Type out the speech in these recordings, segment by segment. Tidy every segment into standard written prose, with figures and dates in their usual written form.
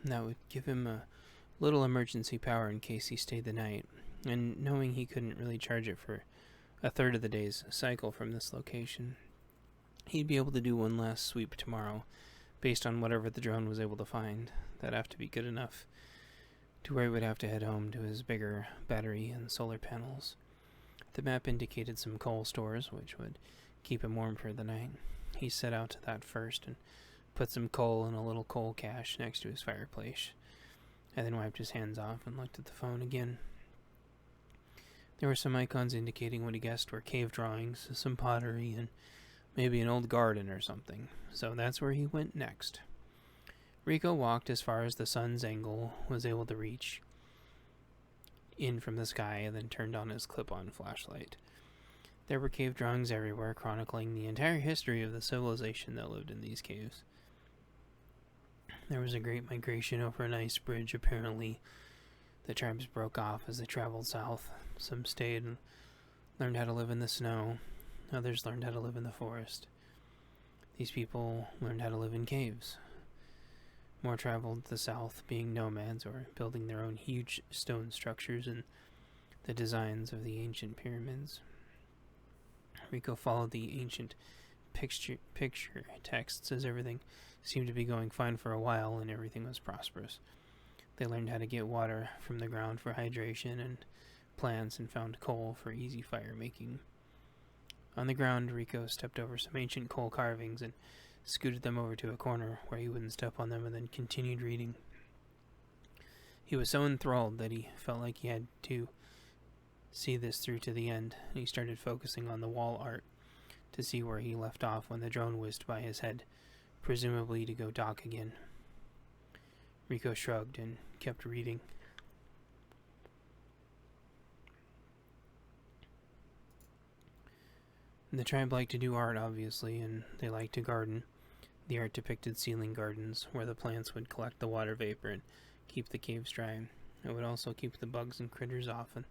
that would give him a little emergency power in case he stayed the night, and knowing he couldn't really charge it for a third of the day's cycle from this location, he'd be able to do one last sweep tomorrow, based on whatever the drone was able to find. That'd have to be good enough to where he would have to head home to his bigger battery and solar panels. The map indicated some coal stores, which would keep him warm for the night. He set out to that first and put some coal in a little coal cache next to his fireplace, and then wiped his hands off and looked at the phone again. There were some icons indicating what he guessed were cave drawings, some pottery, and maybe an old garden or something, so that's where he went next. Rico walked as far as the sun's angle was able to reach in from the sky and then turned on his clip-on flashlight. There were cave drawings everywhere chronicling the entire history of the civilization that lived in these caves. There was a great migration over an ice bridge, apparently. The tribes broke off as they traveled south. Some stayed and learned how to live in the snow. Others learned how to live in the forest. These people learned how to live in caves. More traveled the south, being nomads or building their own huge stone structures and the designs of the ancient pyramids. Rico followed the ancient picture texts as everything seemed to be going fine for a while and everything was prosperous. They learned how to get water from the ground for hydration and plants and found coal for easy fire making. On the ground, Rico stepped over some ancient coal carvings and scooted them over to a corner where he wouldn't step on them and then continued reading. He was so enthralled that he felt like he had to see this through to the end, and he started focusing on the wall art to see where he left off when the drone whizzed by his head, presumably to go dock again. Rico shrugged and kept reading. The tribe liked to do art, obviously, and they liked to garden. The art depicted ceiling gardens, where the plants would collect the water vapor and keep the caves dry. It would also keep the bugs and critters off, and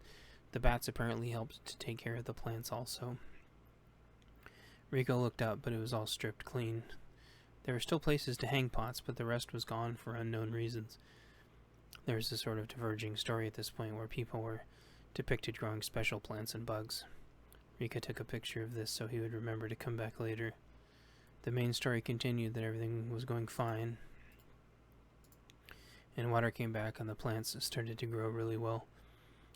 the bats apparently helped to take care of the plants also. Rico looked up, but it was all stripped clean. There were still places to hang pots, but the rest was gone for unknown reasons. There was a sort of diverging story at this point where people were depicted growing special plants and bugs. Rico took a picture of this so he would remember to come back later. The main story continued that everything was going fine, and water came back and the plants started to grow really well.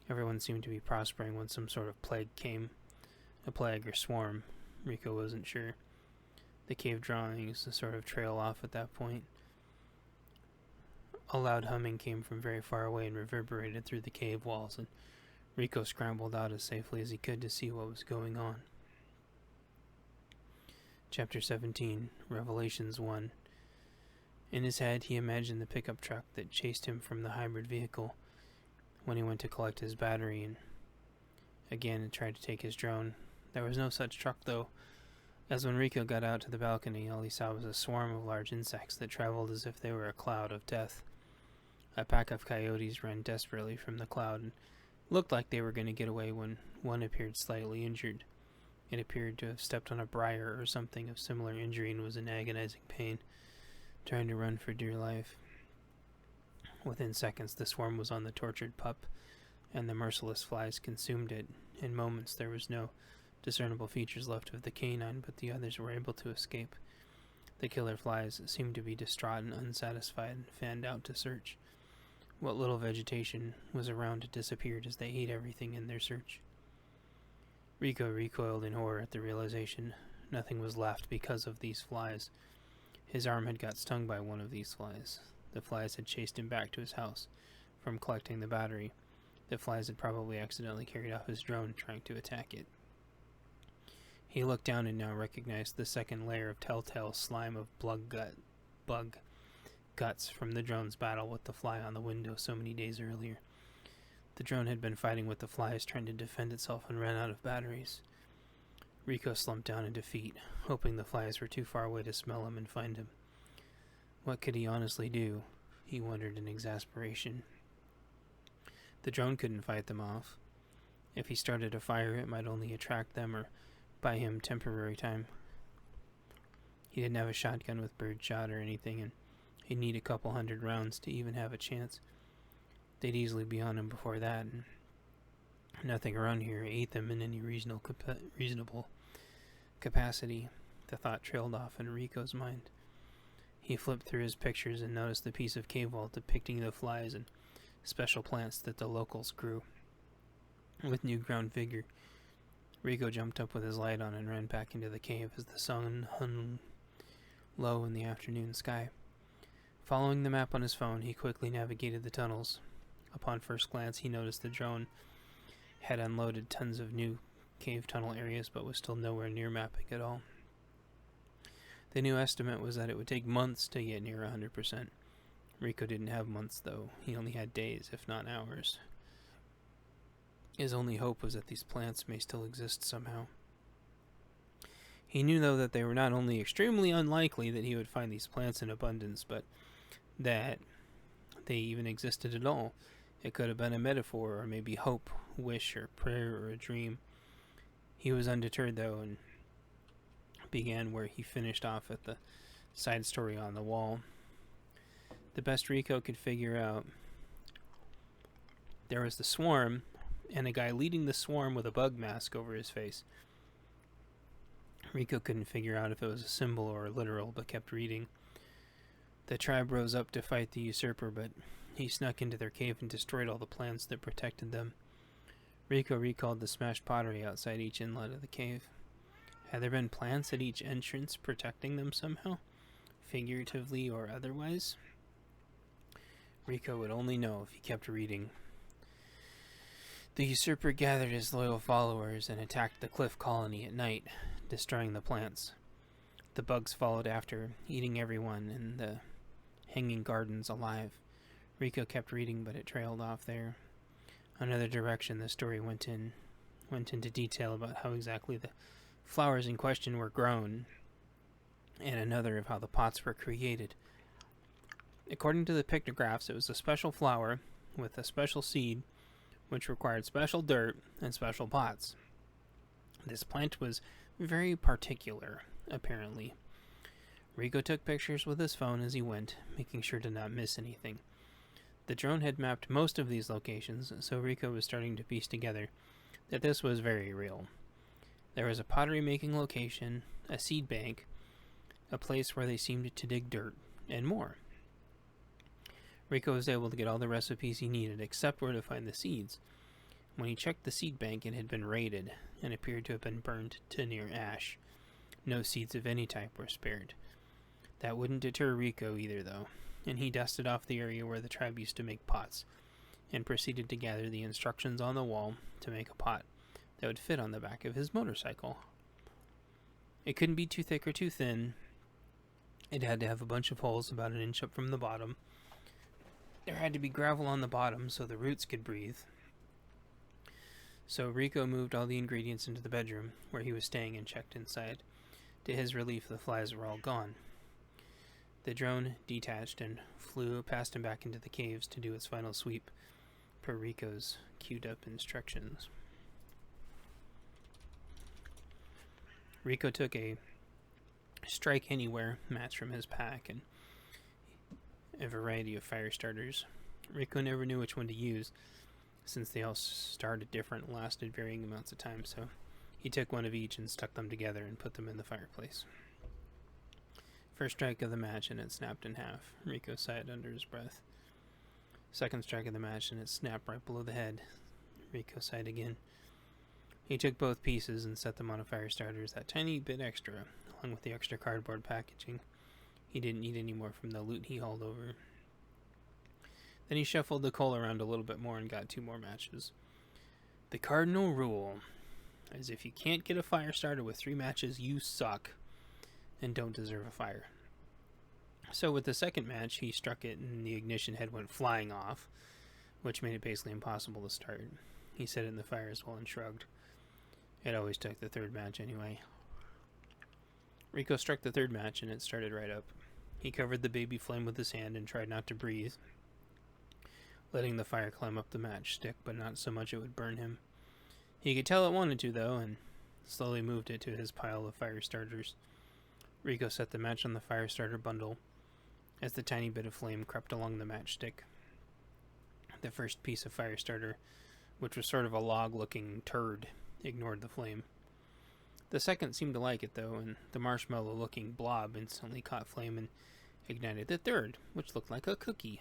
Everyone seemed to be prospering when some sort of plague came. A plague or swarm. Rico wasn't sure. The cave drawings sort of trail off at that point. A loud humming came from very far away and reverberated through the cave walls, and Rico scrambled out as safely as he could to see what was going on. Chapter 17, Revelations 1. In his head, he imagined the pickup truck that chased him from the hybrid vehicle when he went to collect his battery and again tried to take his drone. There was no such truck, though, as when Rico got out to the balcony, all he saw was a swarm of large insects that traveled as if they were a cloud of death. A pack of coyotes ran desperately from the cloud and looked like they were going to get away when one appeared slightly injured. It appeared to have stepped on a briar or something of similar injury and was in agonizing pain, trying to run for dear life. Within seconds, the swarm was on the tortured pup, and the merciless flies consumed it. In moments, there was no discernible features left of the canine, but the others were able to escape. The killer flies seemed to be distraught and unsatisfied and fanned out to search. What little vegetation was around disappeared as they ate everything in their search. Rico recoiled in horror at the realization nothing was left because of these flies. His arm had got stung by one of these flies. The flies had chased him back to his house from collecting the battery. The flies had probably accidentally carried off his drone trying to attack it. He looked down and now recognized the second layer of telltale slime of bug guts from the drone's battle with the fly on the window so many days earlier. The drone had been fighting with the flies, trying to defend itself, and ran out of batteries. Rico slumped down in defeat, hoping the flies were too far away to smell him and find him. What could he honestly do? He wondered in exasperation. The drone couldn't fight them off. If he started a fire, it might only attract them or buy him temporary time. He didn't have a shotgun with birdshot or anything, and He'd need a couple hundred rounds to even have a chance. They'd easily be on him before that, and nothing around here ate them in any reasonable capacity. The thought trailed off in Rico's mind. He flipped through his pictures and noticed the piece of cave wall depicting the flies and special plants that the locals grew. With newfound vigor, Rico jumped up with his light on and ran back into the cave as the sun hung low in the afternoon sky. Following the map on his phone, he quickly navigated the tunnels. Upon first glance, he noticed the drone had unloaded tons of new cave tunnel areas, but was still nowhere near mapping at all. The new estimate was that it would take months to get near 100%. Rico didn't have months, though. He only had days, if not hours. His only hope was that these plants may still exist somehow. He knew, though, that they were not only extremely unlikely that he would find these plants in abundance, but that they even existed at all. It could have been a metaphor, or maybe hope, wish, or prayer, or a dream. He was undeterred, though, and began where he finished off at the side story on the wall. The best Rico could figure out, there was the swarm, and a guy leading the swarm with a bug mask over his face. Rico couldn't figure out if it was a symbol or literal, but kept reading. The tribe rose up to fight the usurper, but he snuck into their cave and destroyed all the plants that protected them. Rico recalled the smashed pottery outside each inlet of the cave. Had there been plants at each entrance protecting them somehow, figuratively or otherwise? Rico would only know if he kept reading. The usurper gathered his loyal followers and attacked the cliff colony at night, destroying the plants. The bugs followed after, eating everyone and the hanging gardens alive. Rico kept reading, but it trailed off there. Another direction the story went into detail about how exactly the flowers in question were grown, and another of how the pots were created. According to the pictographs, it was a special flower with a special seed, which required special dirt and special pots. This plant was very particular, apparently. Rico took pictures with his phone as he went, making sure to not miss anything. The drone had mapped most of these locations, so Rico was starting to piece together that this was very real. There was a pottery-making location, a seed bank, a place where they seemed to dig dirt, and more. Rico was able to get all the recipes he needed, except where to find the seeds. When he checked the seed bank, it had been raided, and appeared to have been burned to near ash. No seeds of any type were spared. That wouldn't deter Rico either, though, and he dusted off the area where the tribe used to make pots, and proceeded to gather the instructions on the wall to make a pot that would fit on the back of his motorcycle. It couldn't be too thick or too thin. It had to have a bunch of holes about an inch up from the bottom. There had to be gravel on the bottom so the roots could breathe. So Rico moved all the ingredients into the bedroom where he was staying and checked inside. To his relief, the flies were all gone. The drone detached and flew past him back into the caves to do its final sweep per Rico's queued up instructions. Rico took a strike anywhere match from his pack and a variety of fire starters. Rico never knew which one to use, since they all started different and lasted varying amounts of time, so he took one of each and stuck them together and put them in the fireplace. First strike of the match and it snapped in half. Rico sighed under his breath. Second strike of the match and it snapped right below the head. Rico sighed again. He took both pieces and set them on a fire starter, that tiny bit extra, along with the extra cardboard packaging. He didn't need any more from the loot he hauled over. Then he shuffled the coal around a little bit more and got 2 more matches. The cardinal rule is if you can't get a fire starter with 3 matches, you suck and don't deserve a fire. So with the second match, he struck it and the ignition head went flying off, which made it basically impossible to start. He set it in the fire as well and shrugged. It always took the third match anyway. Rico struck the third match and it started right up. He covered the baby flame with his hand and tried not to breathe, letting the fire climb up the matchstick, but not so much it would burn him. He could tell it wanted to, though, and slowly moved it to his pile of fire starters. Rico set the match on the fire starter bundle as the tiny bit of flame crept along the matchstick. The first piece of fire starter, which was sort of a log-looking turd, ignored the flame. The second seemed to like it, though, and the marshmallow-looking blob instantly caught flame and ignited the third, which looked like a cookie.